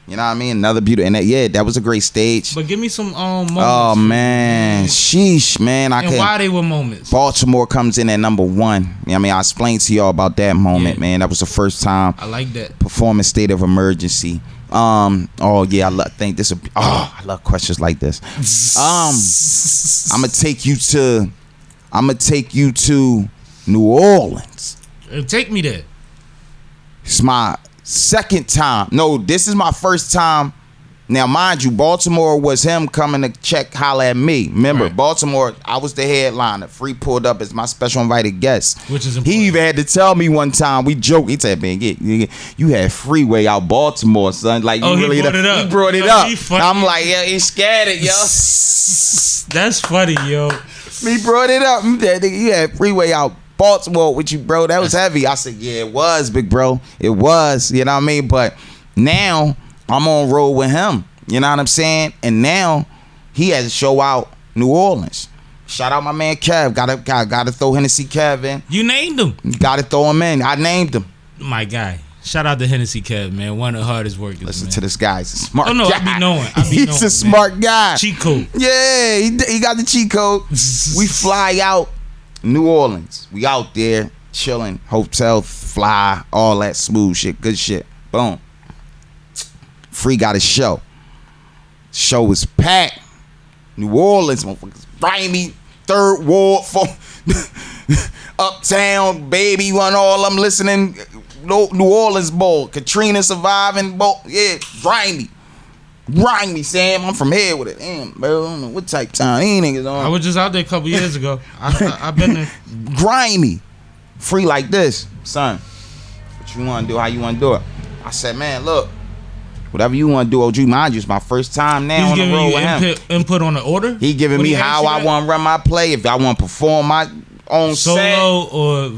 You know what I mean? Another beautiful, and that was a great stage. But give me some moments. Oh man, sheesh, man. Why they were moments? Baltimore comes in at number 1. You know what I mean? I explained to y'all about that moment, man. That was the first time. I like that. Performance state of emergency. I love questions like this. I'm gonna take you to New Orleans. Take me there. It's my second time. No, this is my first time. Now, mind you, Baltimore was him coming to holler at me. Remember, right. Baltimore, I was the headliner. Free pulled up as my special invited guest. Which is important. He even had to tell me one time, we joked, he said, man, you had Freeway out Baltimore, son. Like, you really he brought it up. He brought it up. I'm like, yeah, he scared it, yo. That's funny, yo. He brought it up. You had Freeway out Baltimore with you, bro. That was heavy. I said, yeah, it was, big bro. It was, you know what I mean? But now I'm on road with him. You know what I'm saying? And now he has a show out New Orleans. Shout out my man Kev. Gotta throw Hennessy Kev in. You named him. Gotta throw him in. I named him. My guy. Shout out to Hennessy Kev, man. One of the hardest workers. Listen man. to this guy. He's a smart guy. I be knowing. He's a smart guy. Cheat code. Yeah, he got the cheat code. We fly out New Orleans. We out there chilling. Hotel, fly, all that smooth shit. Good shit. Boom. Free got a show. Show was packed. New Orleans, motherfuckers. Grimy, Third Ward, Uptown, Baby, one all them listening. New Orleans Bowl. Katrina surviving bowl. Yeah, grimy, Sam. I'm from here with it. Damn, bro. I don't know what type of time these niggas on. I was just out there a couple years ago. I've been there. Grimy. Free like this. Son, what you want to do, how you want to do it. I said, man, look. Whatever you want to do, OG, mind you, it's my first time now on the road with him. Input on the order? He giving me how I want to run my play, if I want to perform my own set. Solo or...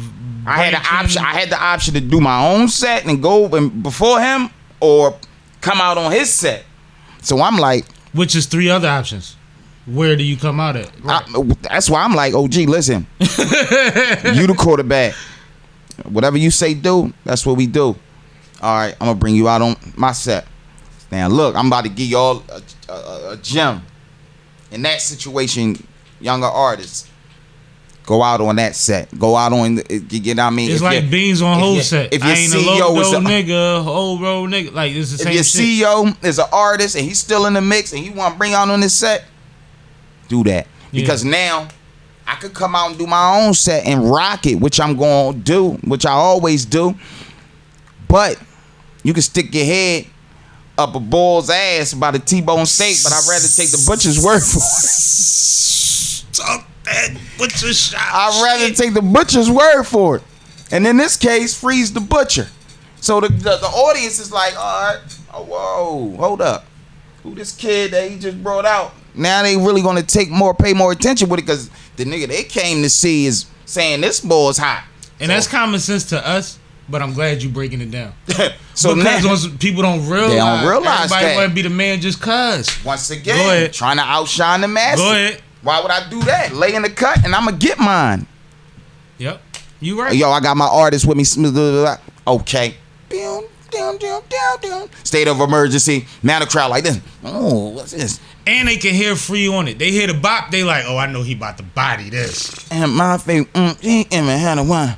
I had the option to do my own set and go before him or come out on his set. So I'm like... Which is 3 other options. Where do you come out at? Right. That's why I'm like, OG, listen. You the quarterback. Whatever you say do, that's what we do. All right, I'm going to bring you out on my set. Now, look, I'm about to give y'all a gem. In that situation, younger artists, go out on that set. Go out on, you know what I mean? It's like Beans on whole set. If your CEO is a nigga, whole road nigga, like it's the same shit. If your CEO is an artist and he's still in the mix and he want to bring out on this set, do that. Because now, I could come out and do my own set and rock it, which I'm going to do, which I always do. But you can stick your head up a bull's ass by the T-bone steak, but I'd rather take the butcher's word for it. Talk that butcher shot. I'd rather take the butcher's word for it. And in this case, freeze the butcher. So the audience is like, all right, oh, whoa, hold up. Who this kid that he just brought out? Now they really gonna pay more attention with it because the nigga they came to see is saying this ball is hot. And that's common sense to us. But I'm glad you breaking it down. So because now, people don't realize. They don't realize everybody that. want to be the man just cuz. Once again, trying to outshine the master. Go ahead. Why would I do that? Lay in the cut and I'ma get mine. Yep. You right. Yo, I got my artist with me. Okay. State of emergency. Now the crowd like this. Oh, what's this? And they can hear Free on it. They hear the bop. They like, oh, I know he about to body this. And my favorite, he had a one.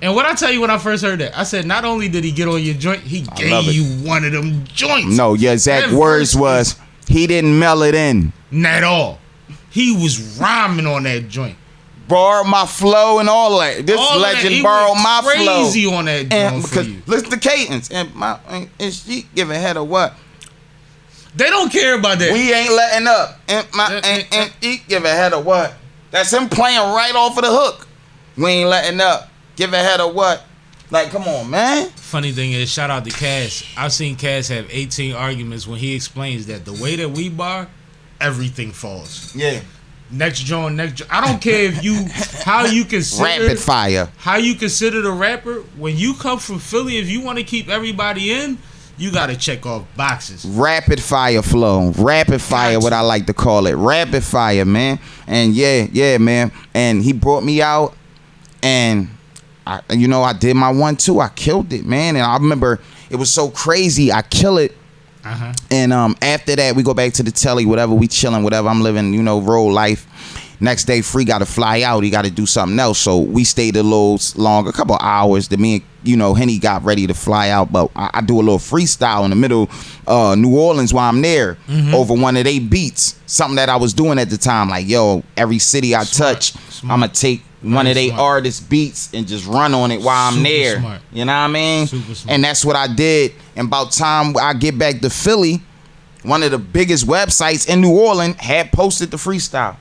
And what I tell you when I first heard that, I said not only did he get on your joint, he gave you one of them joints. No, your exact words was he didn't mail it in. Not at all. He was rhyming on that joint. Borrowed my flow and all that. This all legend that, borrowed my flow. Crazy on that joint for you. Listen to cadence. And she giving head of what? They don't care about that. We ain't letting up. And he giving head of what? That's him playing right off of the hook. We ain't letting up. Give a head of what? Like, come on, man. Funny thing is, shout out to Cass. I've seen Cass have 18 arguments when he explains that the way that we bar, everything falls. Yeah. Next joint. I don't care if you, how you consider. Rapid fire. How you consider the rapper. When you come from Philly, if you want to keep everybody in, you got to check off boxes. Rapid fire flow. Rapid fire, what I like to call it. Rapid fire, man. And yeah, man. And he brought me out and... I did my 1-2. I killed it, man. And I remember it was so crazy. I kill it. And after that, we go back to the telly, whatever, we chilling, whatever, I'm living, you know, roll life. Next day, Free got to fly out. He got to do something else. So we stayed a little longer, a couple of hours. Then me and, you know, Henny got ready to fly out. But I do a little freestyle in the middle of New Orleans while I'm there over one of they beats. Something that I was doing at the time. Like, yo, every city I touch, I'm going to take one of they artists' beats and just run on it while I'm there. Smart. You know what I mean? Super smart. And that's what I did. And about time I get back to Philly, one of the biggest websites in New Orleans had posted the freestyle.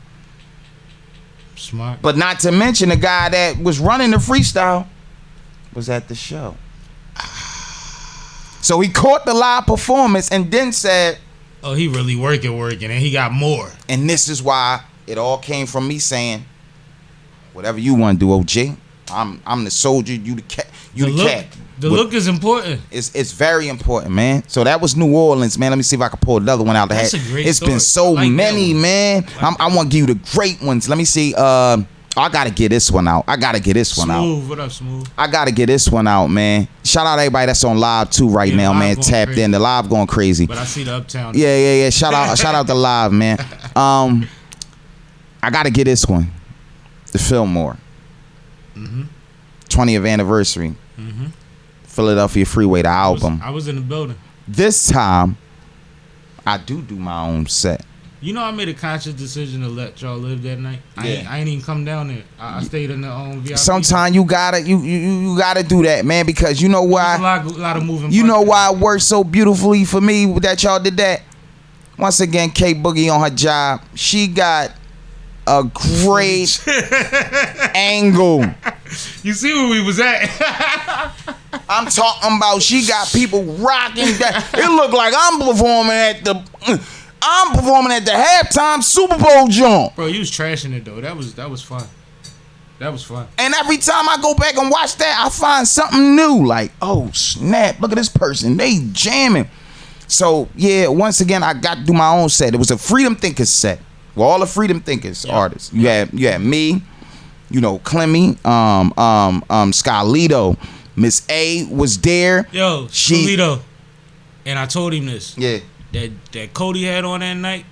Smart. But not to mention the guy that was running the freestyle was at the show. So he caught the live performance and then said, oh, he really working, and he got more. And this is why it all came from me saying, whatever you want to do, OG. I'm the soldier, you the cat. You the cat. The look is important. It's very important, man. So that was New Orleans, man. Let me see if I can pull another one out the hat. That's a great It's story. been so like many, man. I want to give you the great ones. Let me see. I gotta get this one out. What up, Smooth? I gotta get this one out, man. Shout out everybody that's on live too right now, man. Tapped crazy. in. The live going crazy. But I see the Uptown. Yeah. Shout out the live, man. I gotta get this one. The Fillmore. 20th anniversary. Philadelphia Freeway, the album. I was in the building. This time, I do my own set. You know, I made a conscious decision to let y'all live that night. Yeah. I ain't even come down there. I stayed in the VIP. Sometimes you gotta do that, man, because you know why. A lot of moving. You know why it worked so beautifully for me that y'all did that. Once again, K Boogie on her job. She got a great angle. You see where we was at? I'm talking about she got people rocking that. It looked like I'm performing at the halftime Super Bowl joint. Bro, you was trashing it though. That was fun. That was fun. And every time I go back and watch that, I find something new. Like, oh snap, look at this person. They jamming. So yeah, once again, I got to do my own set. It was a Freedom Thinkers set. With all the Freedom Thinkers artists. You had me, you know, Clemmy, Scalito, Miss A was there. Yo, Scalito. And I told him this. Yeah. That Cody had on that night.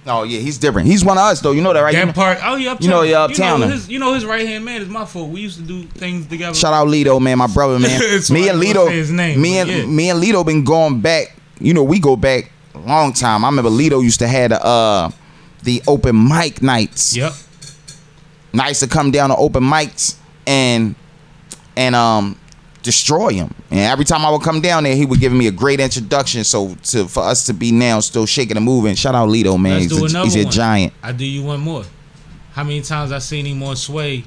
Oh yeah, he's different. He's one of us though. You know that, right? That part. Oh yeah, Uptown. You know, yeah, Uptown. You know his right hand man is my fault. We used to do things together. Shout out Lido, man, my brother, man. Me and Lido, me and Lido been going back. You know, we go back a long time. I remember Lido used to have the open mic nights. Yep. Nice to come down to open mics and destroy him. And every time I would come down there, he would give me a great introduction. So for us to be now still shaking and moving. Shout out Lido, man. He's a giant. I do you one more. How many times I seen him on Sway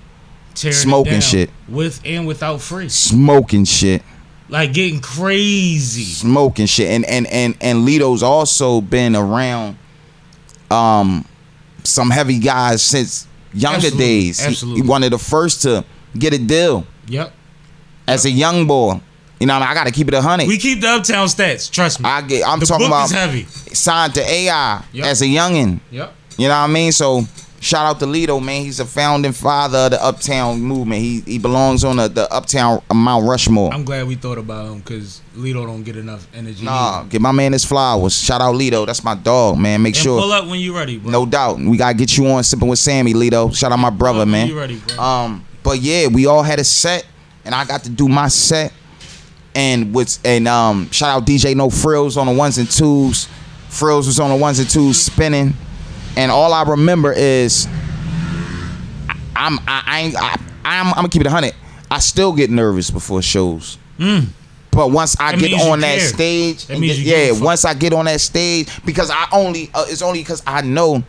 tearing smoking it down shit with and without Free. Smoking shit. Like getting crazy. Smoking shit. And Lido's also been around some heavy guys since younger days. Absolutely. He one of the first to get a deal. Yep. As a young boy. You know, I got to keep it 100. We keep the Uptown stats. Trust me. I'm the talking book about is heavy. Signed to AI as a youngin. Yep. You know what I mean? So shout out to Lido, man. He's a founding father of the Uptown movement. He belongs on the Uptown Mount Rushmore. I'm glad we thought about him because Lido don't get enough energy. Nah, give my man his flowers. Shout out Lido. That's my dog, man. Make sure. Pull up when you ready, bro. No doubt. We gotta get you on Sipping with Sammie, Lido. Shout out my brother, man. You ready, bro. But yeah, we all had a set, and I got to do my set. And shout out DJ No Frills on the ones and twos. Frills was on the ones and twos spinning. And all I remember is I'm gonna keep it 100. I still get nervous before shows. But once I get on that stage, once I get on that stage, because it's only because I know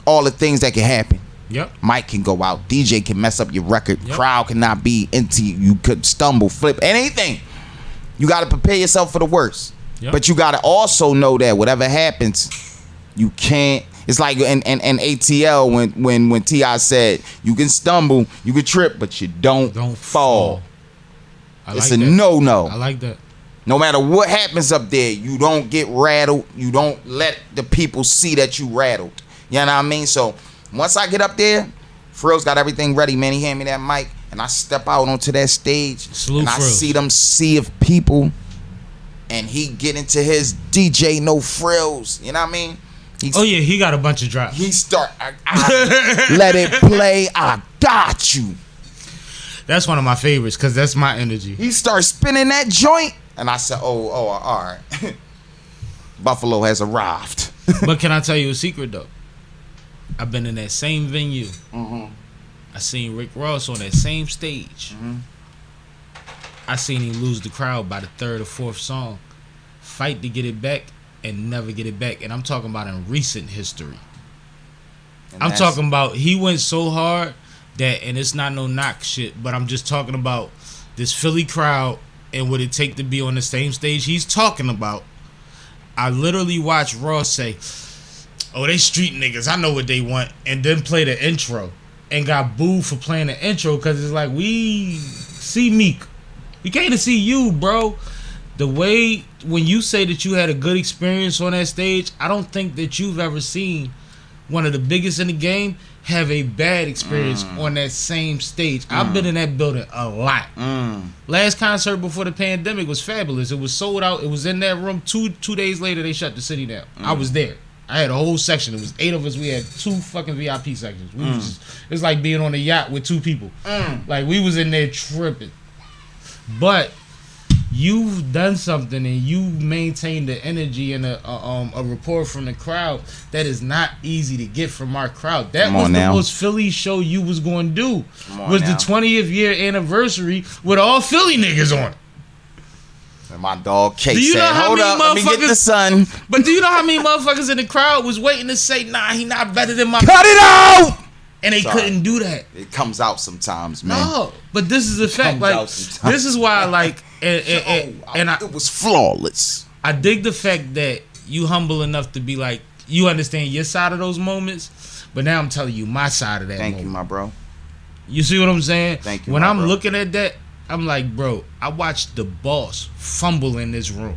all the things that can happen. Yep. Mic can go out, DJ can mess up your record, crowd cannot be into you. You could stumble, flip, anything. You got to prepare yourself for the worst. Yep. But you got to also know that whatever happens, you can't. It's like in ATL when T.I. said, you can stumble, you can trip, but you don't fall. It's a no-no. I like that. No matter what happens up there, you don't get rattled. You don't let the people see that you rattled. You know what I mean? So once I get up there, Frill's got everything ready, man. He hand me that mic, and I step out onto that stage, and I see them sea of people, and he get into his DJ No Frills. You know what I mean? He got a bunch of drops. He start, I let it play. I got you. That's one of my favorites because that's my energy. He starts spinning that joint, and I said, "Oh, all right." Buffalo has arrived. But can I tell you a secret though? I've been in that same venue. Mm-hmm. I seen Rick Ross on that same stage. Mm-hmm. I seen him lose the crowd by the third or fourth song, fight to get it back, and never get it back. And I'm talking about in recent history. I'm talking about he went so hard that, and it's not no knock shit, but I'm just talking about this Philly crowd and what it take to be on the same stage he's talking about. I literally watched Ross say, "Oh, they street niggas, I know what they want," and then play the intro and got booed for playing the intro because it's like, we see Meek. We came to see you, bro. The way when you say that you had a good experience on that stage, I don't think that you've ever seen one of the biggest in the game have a bad experience on that same stage. I've been in that building a lot. Last concert before the pandemic was fabulous. It was sold out. It was in that room. Two days later, they shut the city down. I was there. I had a whole section. It was 8 of us. We had 2 fucking VIP sections. We was just, it's like being on a yacht with 2 people. Like, we was in there tripping. But you've done something and you maintained the energy and a rapport from the crowd that is not easy to get from our crowd. That was the most Philly show you was going to do. Was the 20th year anniversary with all Philly niggas on it. And my dog Kate said, "Hold up, let me get the sun." But do you know how many motherfuckers in the crowd was waiting to say, "Nah, he not better than my..." Cut it out! And they couldn't do that. It comes out sometimes, man. No, but this is a fact. Like, this is why, like, it was flawless. I dig the fact that you humble enough to be like, you understand your side of those moments, but now I'm telling you my side of that moment. Thank you, my bro. You see what I'm saying? Thank you, when I'm bro. looking at that, I'm like, bro, I watched the boss fumble in this room.